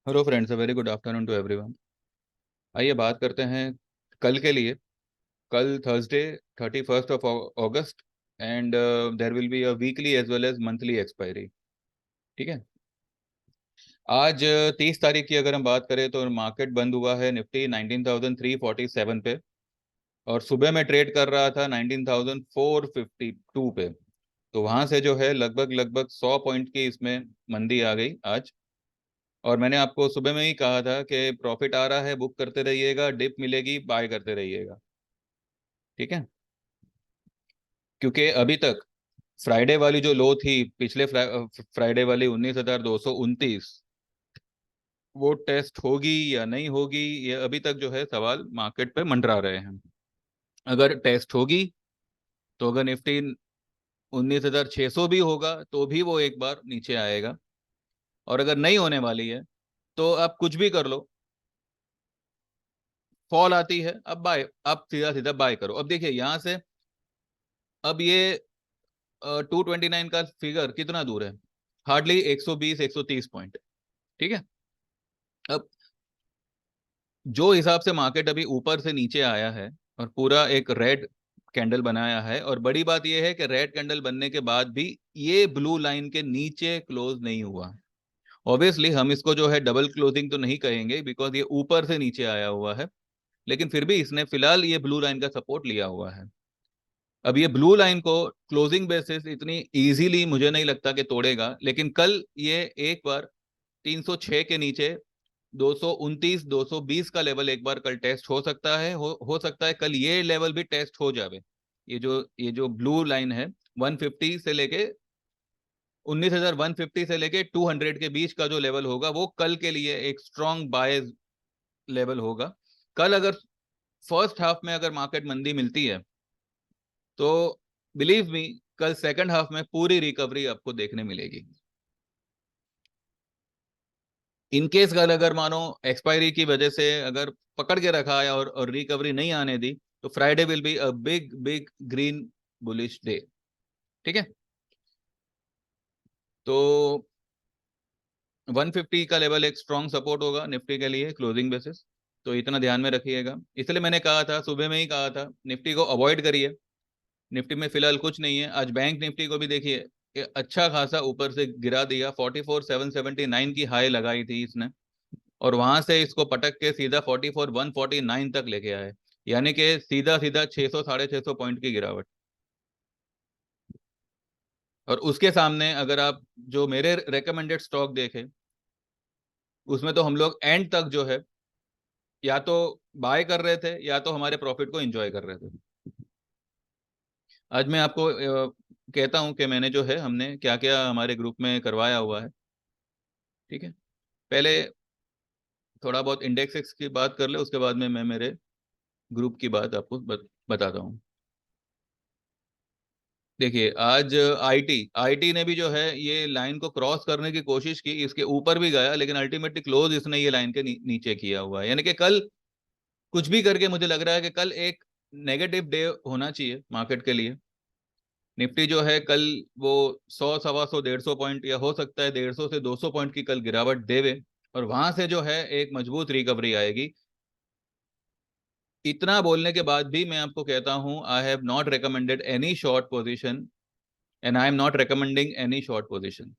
Hello friends, a very good afternoon to everyone. आइए बात करते हैं कल के लिए। कल Thursday 31 of August, and there will be a weekly as well as monthly expiry. ठीक है। आज 30 तारीख की अगर हम बात करें तो मार्केट बंद हुआ है निफ्टी 19,347 पे, और सुबह में ट्रेड कर रहा था 19,452 पे। तो वहां से जो है लगभग लगभग 100 पॉइंट की इसमें मंदी आ गई आज। और मैंने आपको सुबह में ही कहा था कि प्रॉफिट आ रहा है, बुक करते रहिएगा, डिप मिलेगी बाय करते रहिएगा। ठीक है। क्योंकि अभी तक फ्राइडे वाली जो लो थी, पिछले फ्राइडे वाली 19,229, वो टेस्ट होगी या नहीं होगी, ये अभी तक जो है सवाल मार्केट पे मंडरा रहे हैं। अगर टेस्ट होगी तो अगर निफ्टी 19,600 भी होगा तो भी वो एक बार नीचे आएगा। और अगर नहीं होने वाली है तो आप कुछ भी कर लो, फॉल आती है अब बाय, आप सीधा सीधा बाय करो। अब देखिए यहाँ से, अब ये 229 का फिगर कितना दूर है? Hardly 120-130 point. ठीक है। अब जो हिसाब से मार्केट अभी ऊपर से नीचे आया है और पूरा एक रेड कैंडल बनाया है, और बड़ी बात यह है कि रेड कैंडल बनने के बाद भी ये ब्लू लाइन के नीचे क्लोज नहीं हुआ। ऑब्वियसली हम इसको जो है डबल क्लोजिंग तो नहीं कहेंगे, बिकॉज ये ऊपर से नीचे आया हुआ है, लेकिन फिर भी इसने फिलहाल ये ब्लू लाइन का सपोर्ट लिया हुआ है। अब ये ब्लू लाइन को क्लोजिंग बेसिस इतनी इजीली मुझे नहीं लगता कि तोड़ेगा, लेकिन कल ये एक बार 306 के नीचे 229 220 का लेवल एक बार कल टेस्ट हो सकता है। हो सकता है कल ये लेवल भी टेस्ट हो जावे। ये जो ब्लू लाइन है, 150 से लेके 19,150 से लेके 200 के बीच का जो लेवल होगा, वो कल के लिए एक स्ट्रॉन्ग बाय लेवल होगा। कल अगर फर्स्ट हाफ में अगर मार्केट मंदी मिलती है तो बिलीव मी, कल सेकंड हाफ में पूरी रिकवरी आपको देखने मिलेगी। इनकेस अगर मानो एक्सपायरी की वजह से अगर पकड़ के रखा है और रिकवरी नहीं आने दी, तो Friday will be a big big green bullish day. ठीक है। तो 150 का लेवल एक स्ट्रॉन्ग सपोर्ट होगा निफ्टी के लिए क्लोजिंग बेसिस। तो इतना ध्यान में रखिएगा। इसलिए मैंने कहा था, सुबह में ही कहा था, निफ्टी को अवॉइड करिए। निफ्टी में फिलहाल कुछ नहीं है। आज बैंक निफ्टी को भी देखिए, ये अच्छा खासा ऊपर से गिरा दिया। 44,779 की हाई लगाई थी इसने, और वहां से इसको पटक के सीधा 44,149 तक लेके आए। यानी कि सीधा सीधा 600 650 पॉइंट की गिरावट। और उसके सामने अगर आप जो मेरे रेकमेंडेड स्टॉक देखें, उसमें तो हम लोग एंड तक जो है या तो बाय कर रहे थे या तो हमारे प्रॉफिट को एंजॉय कर रहे थे। आज मैं आपको कहता हूं कि मैंने जो है, हमने क्या क्या हमारे ग्रुप में करवाया हुआ है। ठीक है। पहले थोड़ा बहुत इंडेक्स की बात कर ले, उसके बाद में मैं मेरे ग्रुप की बात आपको बताता हूँ। देखिए आज आईटी आईटी ने भी जो है ये लाइन को क्रॉस करने की कोशिश की, इसके ऊपर भी गया, लेकिन अल्टीमेटली क्लोज इसने ये लाइन के नीचे किया हुआ है। यानी कि कल कुछ भी करके मुझे लग रहा है कि कल एक नेगेटिव डे होना चाहिए मार्केट के लिए। निफ्टी जो है कल वो 100 125 150 पॉइंट, या हो सकता है 150 से 200 पॉइंट की कल गिरावट देवे, और वहां से जो है एक मजबूत रिकवरी आएगी। इतना बोलने के बाद भी मैं आपको कहता हूं, I have not recommended any short position, and I am not recommending any short position.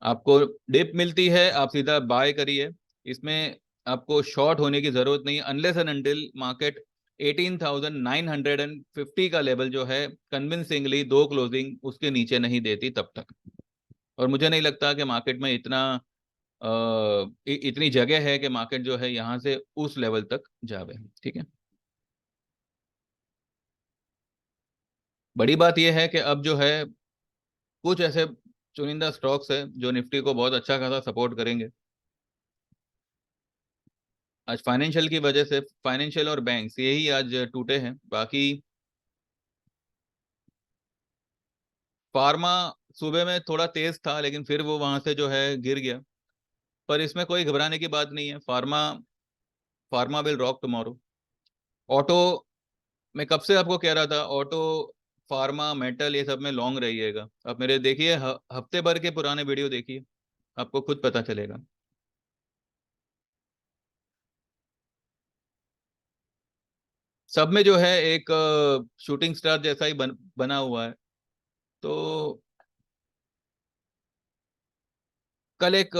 आपको डिप मिलती है आप सीधा बाय करिए। इसमें आपको शॉर्ट होने की जरूरत नहीं, अनलेस एंड अनटिल मार्केट 18,950 का लेवल जो है कन्विंसिंगली दो क्लोजिंग उसके नीचे नहीं देती तब तक। और मुझे नहीं लगता कि मार्केट में इतनी जगह है कि मार्केट जो है यहाँ से उस लेवल तक जावे। ठीक है। बड़ी बात यह है कि अब जो है कुछ ऐसे चुनिंदा स्टॉक्स है जो निफ्टी को बहुत अच्छा खासा सपोर्ट करेंगे। आज फाइनेंशियल की वजह से, फाइनेंशियल और बैंक्स यही आज टूटे हैं। बाकी फार्मा सुबह में थोड़ा तेज था, लेकिन फिर वो वहां से जो है गिर गया। पर इसमें कोई घबराने की बात नहीं है। Pharma pharma will rock tomorrow. Auto, मैं कब से आपको कह रहा था, ऑटो, फार्मा, मेटल, ये सब में लॉन्ग रहिएगा। आप मेरे देखिए हफ्ते भर के पुराने वीडियो देखिए, आपको खुद पता चलेगा। सब में जो है एक शूटिंग स्टार जैसा ही बना हुआ है। तो कल एक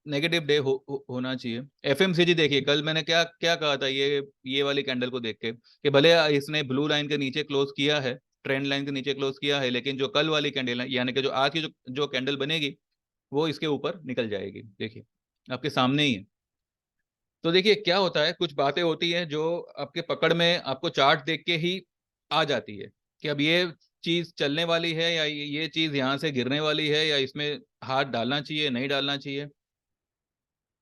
नेगेटिव डे होना चाहिए। एफएमसीजी देखिए, कल मैंने क्या क्या कहा था ये वाली कैंडल को देख के, कि भले इसने ब्लू लाइन के नीचे क्लोज किया है, ट्रेंड लाइन के नीचे क्लोज किया है, लेकिन जो कल वाली कैंडल है, यानी कि जो आज की जो कैंडल बनेगी, वो इसके ऊपर निकल जाएगी। देखिए, आपके सामने ही है। तो देखिए क्या होता है, कुछ बातें होती हैं जो आपके पकड़ में, आपको चार्ट देख के ही आ जाती है कि अब ये चीज चलने वाली है, या ये चीज यहाँ से गिरने वाली है, या इसमें हाथ डालना चाहिए, नहीं डालना चाहिए।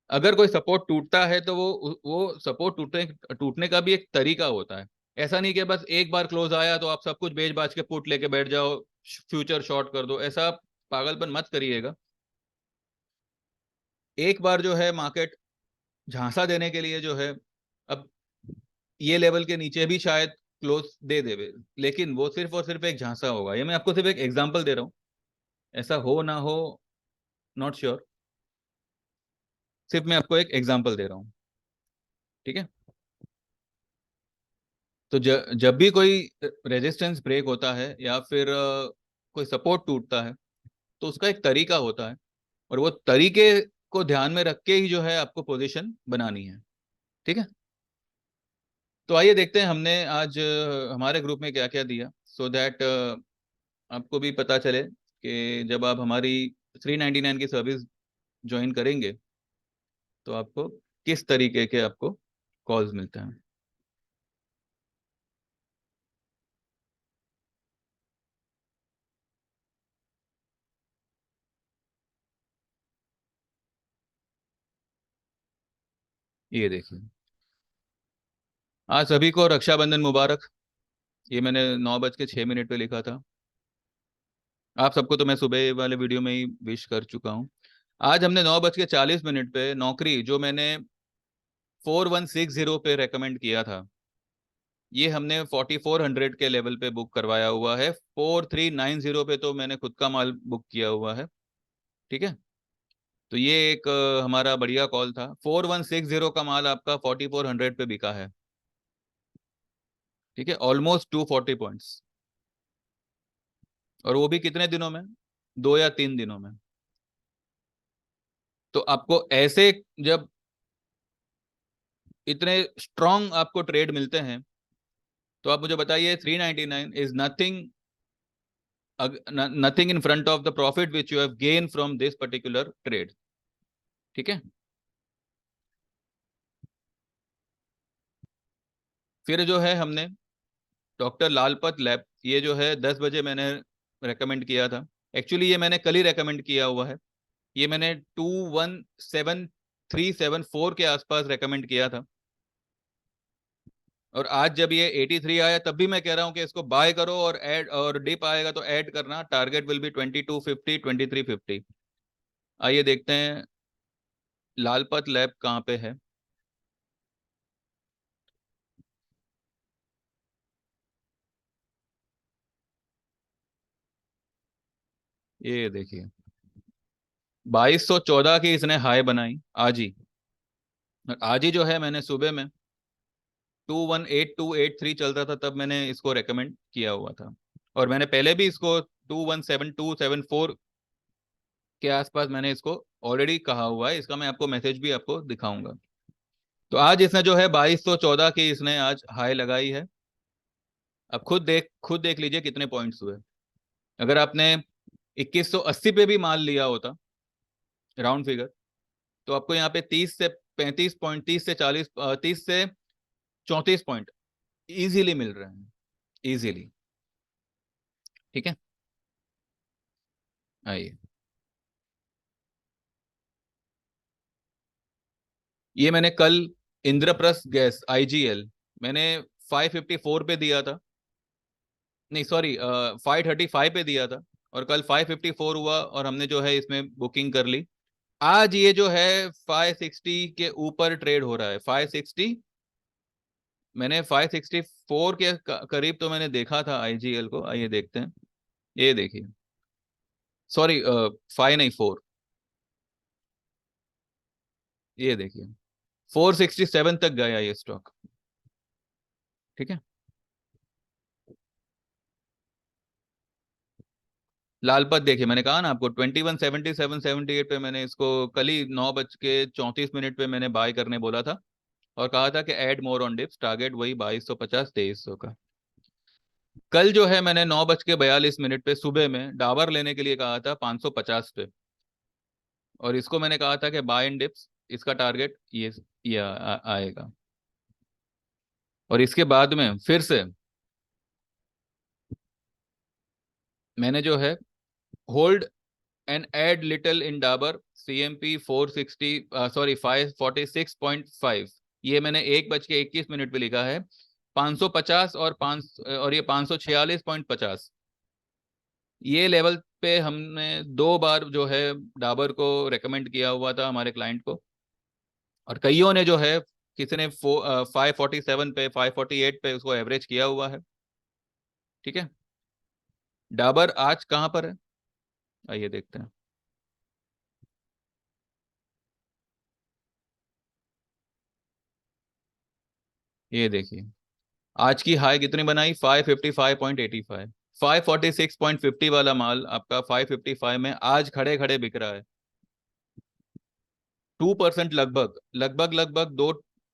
अगर कोई सपोर्ट टूटता है तो वो सपोर्ट टूटने टूटने का भी एक तरीका होता है। ऐसा नहीं कि बस एक बार क्लोज आया तो आप सब कुछ बेच बाच के पुट लेके बैठ जाओ, फ्यूचर शॉर्ट कर दो, ऐसा पागलपन मत करिएगा। एक बार जो है मार्केट झांसा देने के लिए जो है, अब ये लेवल के नीचे भी शायद क्लोज दे देवे, लेकिन वो सिर्फ और सिर्फ एक झांसा होगा। ये मैं आपको सिर्फ एक एग्जांपल दे रहा हूँ, ऐसा हो ना हो, नॉट श्योर, सिर्फ मैं आपको एक एग्जांपल दे रहा हूँ। ठीक है। तो जब भी कोई रेजिस्टेंस ब्रेक होता है, या फिर कोई सपोर्ट टूटता है, तो उसका एक तरीका होता है, और वो तरीके को ध्यान में रख के ही जो है आपको पोजीशन बनानी है। ठीक है। तो आइए देखते हैं हमने आज हमारे ग्रुप में क्या क्या दिया, सो दैट आपको भी पता चले कि जब आप हमारी 399 की सर्विस ज्वाइन करेंगे तो आपको किस तरीके के आपको कॉल्स मिलते हैं। ये देखिए, आज सभी को रक्षाबंधन मुबारक। ये मैंने 9:06 पे लिखा था। आप सबको तो मैं सुबह वाले वीडियो में ही विश कर चुका हूँ। आज हमने 9:40 पे नौकरी जो मैंने 4160 पे रेकमेंड किया था, ये हमने 4400 के लेवल पे बुक करवाया हुआ है। 4390 पे तो मैंने खुद का माल बुक किया हुआ है। ठीक है। तो ये एक हमारा बढ़िया कॉल था। 4160 का माल आपका 4400 पे बिका है। ठीक है, ऑलमोस्ट 240 पॉइंट्स। और वो भी कितने दिनों में, 2 या 3 दिनों में। तो आपको ऐसे, जब इतने स्ट्रांग आपको ट्रेड मिलते हैं, तो आप मुझे बताइए, 399 is nothing, nothing in front of the profit which you have gain from this particular trade. ठीक है। फिर जो है हमने डॉक्टर लालपत लैब, ये जो है 10 बजे मैंने रेकमेंड किया था। एक्चुअली ये मैंने कल ही रेकमेंड किया हुआ है। ये मैंने 217,374 के आसपास रेकमेंड किया था। और आज जब ये 83 आया, तब भी मैं कह रहा हूं कि इसको बाय करो, और ऐड, और डिप आएगा तो ऐड करना। Target will be 2250, 2350। आइए देखते हैं लालपत लैब कहाँ पे है। ये देखिए, 2214 की इसने हाई बनाई आज ही। और आज ही जो है, मैंने सुबह में 218283 चल रहा था, तब मैंने इसको रेकमेंड किया हुआ था। और मैंने पहले भी इसको 217274 के आसपास मैंने इसको ऑलरेडी कहा हुआ है। इसका मैं आपको मैसेज भी आपको दिखाऊंगा। तो आज इसने जो है 2214 की इसने आज हाई लगाई है। अब खुद देख लीजिए कितने पॉइंट्स हुए। अगर आपने 2180 पे भी माल लिया होता, राउंड फिगर, तो आपको यहाँ पे 30 से 35 पॉइंट, 30 से 40, 30 से 34 पॉइंट इजीली मिल रहे हैं, इजीली। ठीक है। आइए, ये मैंने कल इंद्रप्रस्थ गैस आईजीएल मैंने 554 पे दिया था, नहीं सॉरी, 535 पे दिया था। और कल 554 हुआ, और हमने जो है इसमें बुकिंग कर ली। आज ये जो है 560 के ऊपर ट्रेड हो रहा है। 560, मैंने 564 के करीब तो मैंने देखा था आईजीएल को। आइए देखते हैं। ये देखिए, सॉरी, 5 नहीं, 4। ये देखिए, 467 तक गया ये स्टॉक। ठीक है। लालपत देखिए, मैंने कहा ना आपको 2177-78 पे मैंने इसको कल ही 9:34 पे मैंने बाय करने बोला था, और कहा था कि add more on dips, target वही 2250 2300 का। कल जो है मैंने 9:42 पे सुबह में डाबर लेने के लिए कहा था 550 पे, और इसको मैंने कहा था कि बाय इन डिप्स, इसका टारगेट ये आएगा। और इसके बाद में फिर से मैंने जो है hold and add little in Dabur CMP 460, sorry 546.5, ये मैंने 1:21 पे लिखा है। 550 और 5 और ये 546.50, ये लेवल पे हमने 2 बार जो है डाबर को रेकमेंड किया हुआ था हमारे क्लाइंट को, और कईयों ने जो है, किसी ने 547 पे, 548 पे उसको एवरेज किया हुआ है। ठीक है, डाबर आज कहाँ पर है, आइए देखते हैं। ये देखिए, आज की हाई कितनी बनाई, 555.85। 546.50 वाला माल आपका 555 में आज खड़े खड़े बिक रहा है। 2% लगभग लगभग लगभग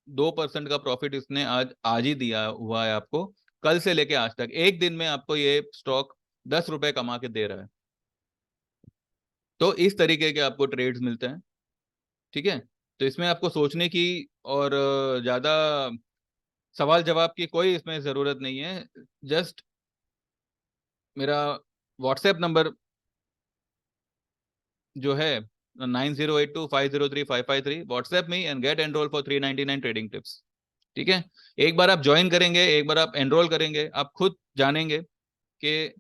2% का प्रॉफिट इसने आज आज ही दिया हुआ है आपको। कल से लेके आज तक एक दिन में आपको ये स्टॉक 10 रुपए कमा के दे रहा है। तो इस तरीके के आपको ट्रेड्स मिलते हैं। ठीक है, तो इसमें आपको सोचने की और ज्यादा सवाल जवाब की कोई इसमें जरूरत नहीं है। जस्ट मेरा व्हाट्सएप नंबर जो है 9082503553, व्हाट्सएप में and get enrol for 399 trading tips. ठीक है, एक बार आप ज्वाइन करेंगे, एक बार आप एनरोल करेंगे, आप खुद जानेंगे कि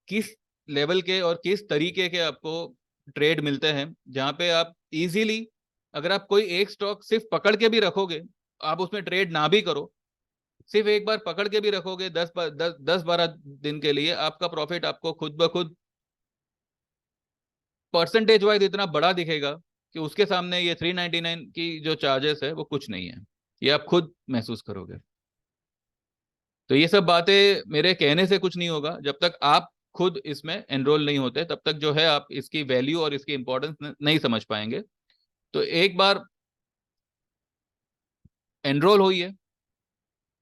किस लेवल के और किस तरीके के आपको ट्रेड मिलते हैं, जहां पे आप इजीली, अगर आप कोई एक स्टॉक सिर्फ पकड़ के भी रखोगे, आप उसमें ट्रेड ना भी करो, सिर्फ एक बार पकड़ के भी रखोगे 10-12 दिन के लिए, आपका प्रॉफिट आपको खुद ब खुद परसेंटेज वाइज इतना बड़ा दिखेगा कि उसके सामने ये 399 की जो चार्जेस है वो कुछ नहीं है। ये आप खुद महसूस करोगे। तो ये सब बातें मेरे कहने से कुछ नहीं होगा, जब तक आप खुद इसमें एनरोल नहीं होते तब तक जो है आप इसकी वैल्यू और इसकी इंपॉर्टेंस नहीं समझ पाएंगे। तो एक बार एनरोल होइए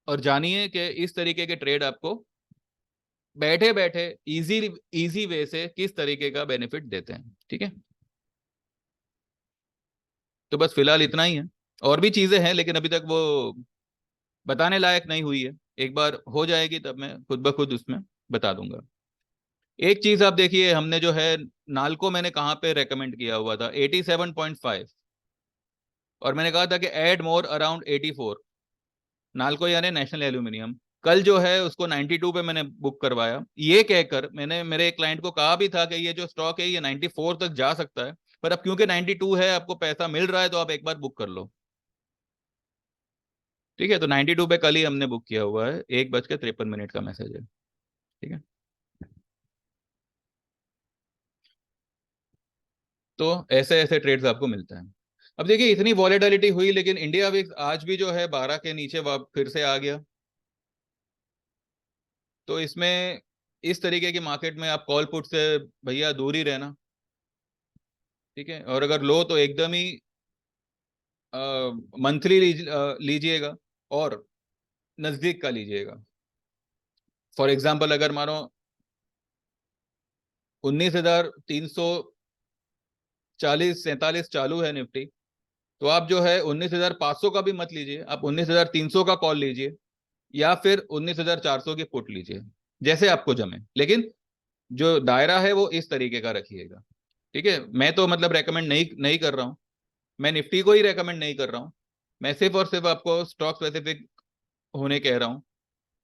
और जानिए कि इस तरीके के ट्रेड आपको बैठे बैठे इजी इजी वे से किस तरीके का बेनिफिट देते हैं। ठीक है, तो बस फिलहाल इतना ही है। और भी चीजें हैं लेकिन अभी तक वो बताने लायक नहीं हुई है। एक बार हो जाएगी तब मैं खुद ब खुद उसमें बता दूंगा। एक चीज आप देखिए, हमने जो है नालको मैंने कहाँ पे रेकमेंड किया हुआ था 87.5, और मैंने कहा था कि ऐड मोर अराउंड 84। नालको यानी नेशनल एल्यूमिनियम, कल जो है उसको 92 पे मैंने बुक करवाया, ये कहकर मैंने मेरे एक क्लाइंट को कहा भी था कि ये जो स्टॉक है ये 94 तक जा सकता है, पर अब क्योंकि 92 है, आपको पैसा मिल रहा है, तो आप एक बार बुक कर लो। ठीक है, तो 92 पे कल ही हमने बुक किया हुआ है, 1:53 का मैसेज है। ठीक है, तो ऐसे ऐसे ट्रेड्स आपको मिलते हैं। अब देखिए, इतनी वॉलेटिलिटी हुई लेकिन इंडिया विक्स आज भी जो है 12 के नीचे फिर से आ गया। तो इसमें इस तरीके की मार्केट में आप कॉल पुट से भैया दूर ही रहना। ठीक है, और अगर लो तो एकदम ही मंथली लीजिएगा, और नजदीक का लीजिएगा। फॉर एग्जाम्पल, अगर मानो 19,340 47 चालू है निफ्टी, तो आप जो है 19,500 का भी मत लीजिए, आप 19,300 का कॉल लीजिए, या फिर 19,400 की पुट लीजिए, जैसे आपको जमे, लेकिन जो दायरा है वो इस तरीके का रखिएगा। ठीक है, मैं तो मतलब रेकमेंड नहीं नहीं कर रहा हूँ, मैं निफ्टी को ही रेकमेंड नहीं कर रहा हूँ, मैं सिर्फ और सिर्फ आपको स्टॉक स्पेसिफिक होने कह रहा हूँ।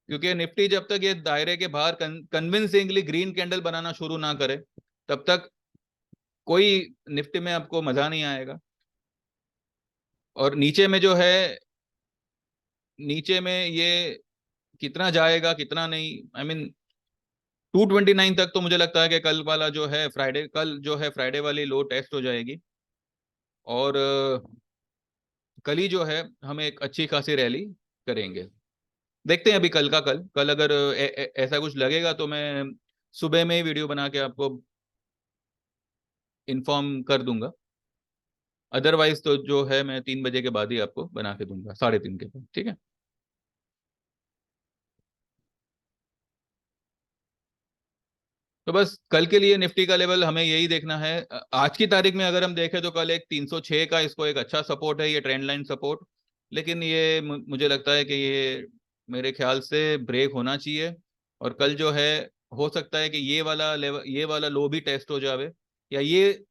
क्योंकि निफ्टी जब तक ये दायरे के बाहर कन्विंसिंगली ग्रीन कैंडल बनाना शुरू ना करे, तब तक कोई निफ्टी में आपको मजा नहीं आएगा। और नीचे में जो है, नीचे में ये कितना जाएगा कितना नहीं, आई मीन 229 तक तो मुझे लगता है कि कल वाला जो है फ्राइडे, कल जो है फ्राइडे वाली लो टेस्ट हो जाएगी, और कल ही जो है हम एक अच्छी खासी रैली करेंगे। देखते हैं अभी कल का कल, कल अगर ऐसा कुछ लगेगा तो मैं सुबह में ही वीडियो बना के आपको इन्फॉर्म कर दूंगा। अदरवाइज तो जो है मैं 3 बजे के बाद ही आपको बना के दूंगा, 3:30 के बाद, ठीक है। तो बस कल के लिए निफ्टी का लेवल हमें यही देखना है। आज की तारीख में अगर हम देखें तो कल एक 306 का इसको एक अच्छा सपोर्ट है, ये ट्रेंड लाइन सपोर्ट। लेकिन ये मुझे लगता है कि ये मेरे ख्याल से ब्रेक होना चाहिए। और कल जो है, हो सकता है कि ये वाला लेवल, ये वाला लो भी टेस्ट हो जावे, या ये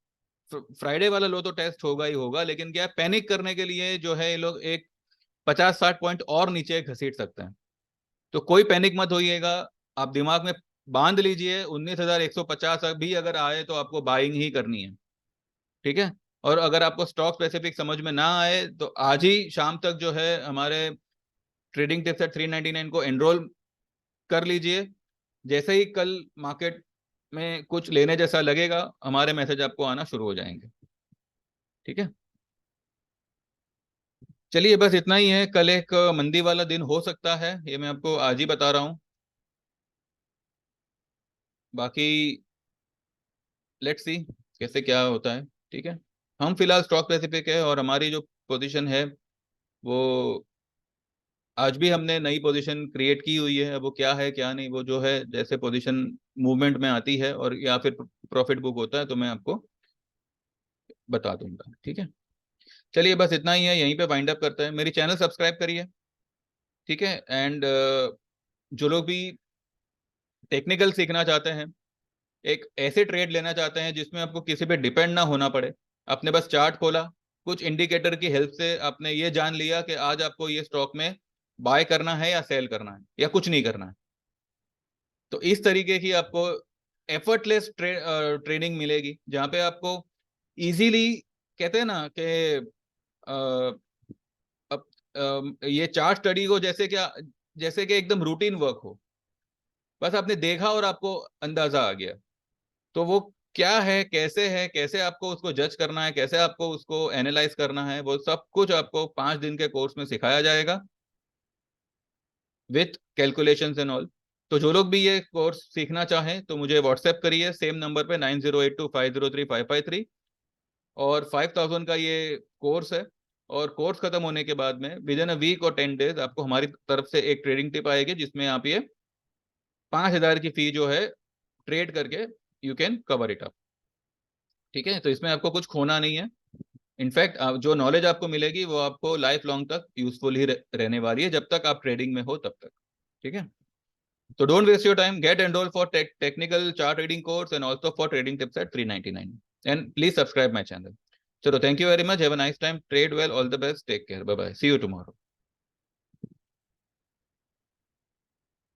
फ्राइडे वाला लो तो टेस्ट होगा ही होगा। लेकिन क्या है, पैनिक करने के लिए जो है ये लोग एक 50-60 पॉइंट और नीचे घसीट सकते हैं। तो कोई पैनिक मत होइएगा, आप दिमाग में बांध लीजिए 19,150 भी अगर आए तो आपको बाइंग ही करनी है, ठीक है। और अगर आपको स्टॉक स्पेसिफिक समझ में ना आए तो आज ही शाम तक जो है हमारे ट्रेडिंग टिप्स एट 399 को एनरोल कर लीजिए। जैसे ही कल मार्केट में कुछ लेने जैसा लगेगा, हमारे मैसेज आपको आना शुरू हो जाएंगे, ठीक है। चलिए बस इतना ही है। कल एक मंदी वाला दिन हो सकता है, ये मैं आपको आज ही बता रहा हूँ। बाकी लेट्स सी कैसे क्या होता है, ठीक है। हम फिलहाल स्टॉक स्पेसिफिक है, और हमारी जो पोजीशन है वो आज भी हमने नई पोजीशन क्रिएट की हुई है। अब वो क्या है क्या नहीं, वो जो है जैसे पोजीशन मूवमेंट में आती है और या फिर प्रॉफिट बुक होता है तो मैं आपको बता दूंगा, ठीक है। चलिए बस इतना ही है, यहीं पे वाइंड अप करते हैं। मेरी चैनल सब्सक्राइब करिए, ठीक है। एंड जो लोग भी टेक्निकल सीखना चाहते हैं, एक ऐसे ट्रेड लेना चाहते हैं जिसमें आपको किसी पे डिपेंड ना होना पड़े, आपने बस चार्ट खोला, कुछ इंडिकेटर की हेल्प से आपने ये जान लिया कि आज आपको ये स्टॉक में बाय करना है या सेल करना है या कुछ नहीं करना है, तो इस तरीके की आपको एफर्टलेस ट्रेडिंग मिलेगी, जहां पे आपको इजीली, कहते हैं ना कि अब ये चार्ट स्टडी को जैसे क्या, जैसे कि एकदम रूटीन वर्क हो, बस आपने देखा और आपको अंदाजा आ गया। तो वो क्या है, कैसे आपको उसको जज करना है, कैसे आपको उसको एनालाइज करना है, वो सब कुछ आपको 5 दिन के कोर्स में सिखाया जाएगा, विथ कैलकुलेशंस एंड ऑल। तो जो लोग भी ये कोर्स सीखना चाहें तो मुझे व्हाट्सएप करिए सेम नंबर पे 9082503553। और 5,000 का ये कोर्स है। और कोर्स खत्म होने के बाद में विद इन अ वीक और 10 डेज आपको हमारी तरफ से एक ट्रेडिंग टिप आएगी, जिसमें आप ये 5,000 की फी जो है ट्रेड करके you can cover it up, ठीक है। तो इसमें आपको कुछ खोना नहीं है। इनफैक्ट जो नॉलेज आपको मिलेगी वो आपको लाइफ लॉन्ग तक यूजफुल ही रहने वाली है, जब तक आप ट्रेडिंग में हो तब तक, ठीक है। तो don't waste your time, get enrol for technical chart reading course and also for trading tips at 399 and please subscribe my channel. चलो, thank you very much, have a nice time, trade well, all the best, take care, bye bye, see you tomorrow.